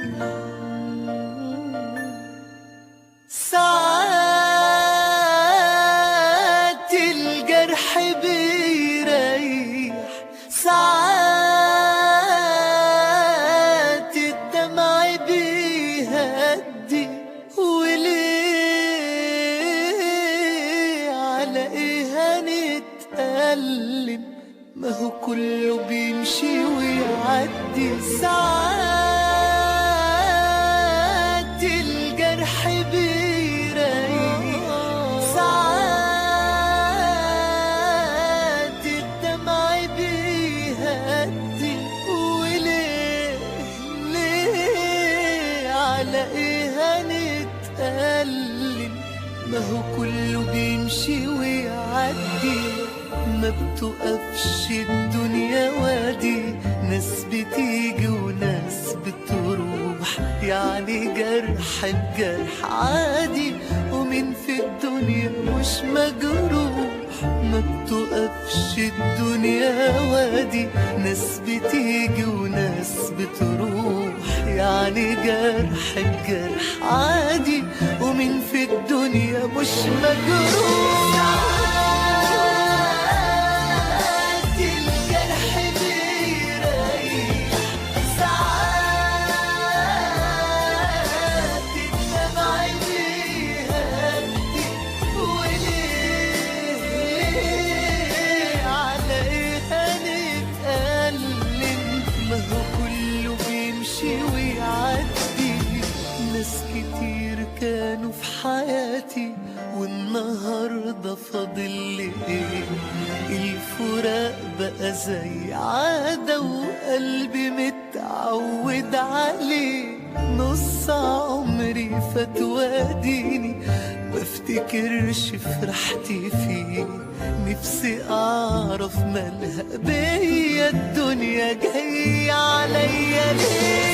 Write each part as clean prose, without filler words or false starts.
ساعات الجرح بيريح، ساعات الدمع بيهدي، وليه على ايه هنتألم؟ ما هو كله بيمشي ويعدي. ساعات الجرح بيريح، ساعات الدمع بيهدي، وليه على ايه هنتألم؟ ما هو كله بيمشي ويعدي. ما بتقفش الدنيا وادي، ناس بتيجي وناس بتروح، يعني جرح بجرح عادي، ومين في الدنيا مش مجروح؟ ما بتقفش الدنيا وادي، ناس بتيجي وناس بتروح، يعني جرح بجرح عادي، ومين في الدنيا مش مجروح؟ ناس كتير كانوا في حياتي، والنهاردة فاضل لي ايه؟ الفراق بقى زي عادة، وقلبي متعود عليه. نص عمري فات واديني بفتكرش فرحتي فيه. نفسي اعرف مالها بيا الدنيا جاية عليا ليه؟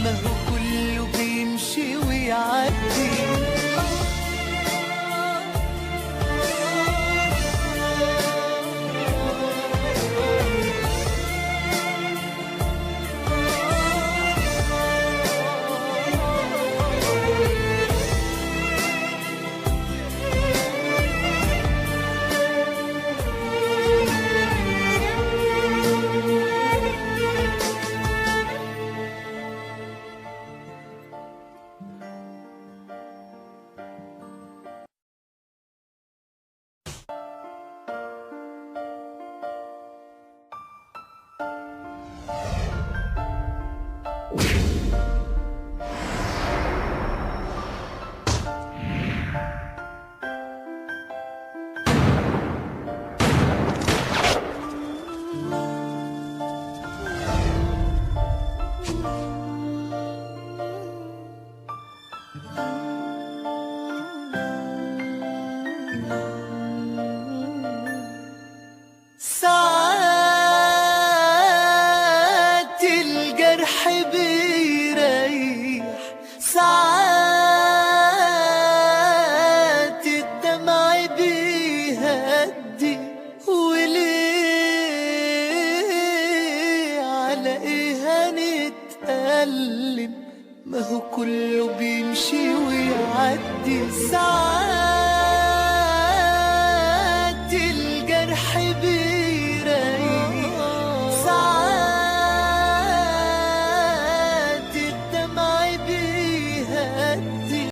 ما هو كله بيمشي ويعدي. ساعات الجرح بيريح، ساعات الدمع بيهدي، وليه على ايه هنتألم؟ ما هو كله بيمشي ويعدي.